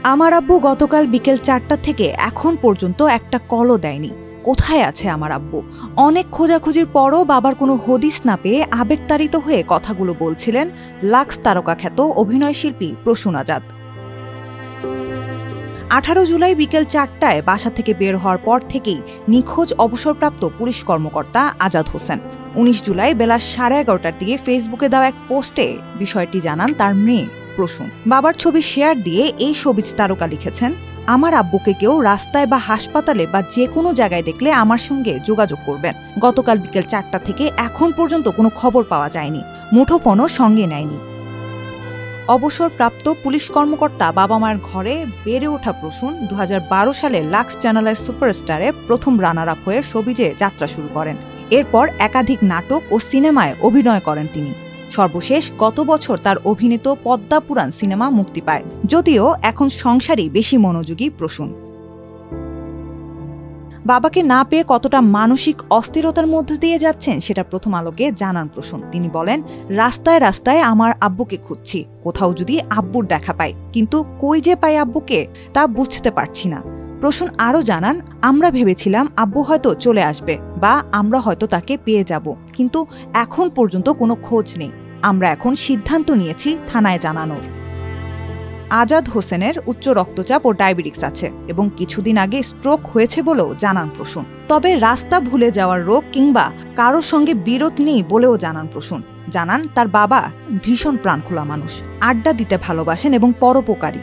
আমার আব্বু গতকাল বিকেল ৪টা থেকে এখন পর্যন্ত একটা কলও দেয়নি। কোথায় আছে আমার আব্বু? অনেক খোঁজাখুঁজির পরও বাবার কোনো হদিস না পেয়ে আবেগতাড়িত হয়ে কথাগুলো বলছিলেন লাক্স তারকা খ্যাত অভিনয়শিল্পী প্রসূন আজাদ। ১৮ জুলাই বিকেল ৪টায় বাসা থেকে বের হওয়ার পর থেকেই নিখোঁজ অবসরপ্রাপ্ত পুলিশ কর্মকর্তা আজাদ হোসেন ১৯ জুলাই বেলা ১১:৩০টার দিকে ফেসবুকে দেওয়া এক পোস্টে বিষয়টি জানান তার মেয়ে প্রসূন। বাবার ছবি শেয়ার দিয়ে এই শোবিজ তারকা লিখেছেন, আমার আব্বুকে কেউ রাস্তায় বা হাসপাতালে বা যে কোনো জায়গায় দেখলে আমার সঙ্গে যোগাযোগ করবেন। গতকাল বিকেল ৪টা থেকে এখন পর্যন্ত কোনো খবর পাওয়া যায়নি, মুঠোফোনও সঙ্গে নেয়নি। অবসরপ্রাপ্ত পুলিশ কর্মকর্তা বাবা মায়ের ঘরে বেড়ে ওঠা প্রসূন ২০১২ সালে লাক্স চ্যানেলের সুপারস্টারে প্রথম রানার আপ হয়ে শোবিজে যাত্রা শুরু করেন। এরপর একাধিক নাটক ও সিনেমায় অভিনয় করেন তিনি। সর্বশেষ গত বছর তার অভিনীত পদ্মা পুরাণ সিনেমা মুক্তি পায়। যদিও এখন সংসারই বেশি মনোযোগী প্রসূন। বাবাকে না পেয়ে কতটা মানসিক অস্থিরতার মধ্য দিয়ে যাচ্ছেন সেটা প্রথম আলোকে জানান প্রসূন। তিনি বলেন, রাস্তায় রাস্তায় আমার আব্বুকে খুঁজছি, কোথাও যদি আব্বুর দেখা পাই, কিন্তু কই যে পাই আব্বুকে তা বুঝতে পারছি না। প্রসূন আরও জানান, আমরা ভেবেছিলাম আব্বু হয়তো চলে আসবে বা আমরা হয়তো তাকে পেয়ে যাব, কিন্তু এখন পর্যন্ত কোনো খোঁজ নেই। আমরা এখন সিদ্ধান্ত নিয়েছি থানায় জানানোর। আজাদ হোসেনের উচ্চ রক্তচাপ ও ডায়াবেটিস আছে এবং কিছুদিন আগে স্ট্রোক হয়েছে বলেও জানান প্রসূন। তবে রাস্তা ভুলে যাওয়ার রোগ কিংবা কারোর সঙ্গে বিরোধ নেই বলেও জানান প্রসূন। জানান তার বাবা ভীষণ প্রাণখোলা মানুষ, আড্ডা দিতে ভালোবাসেন এবং পরোপকারী।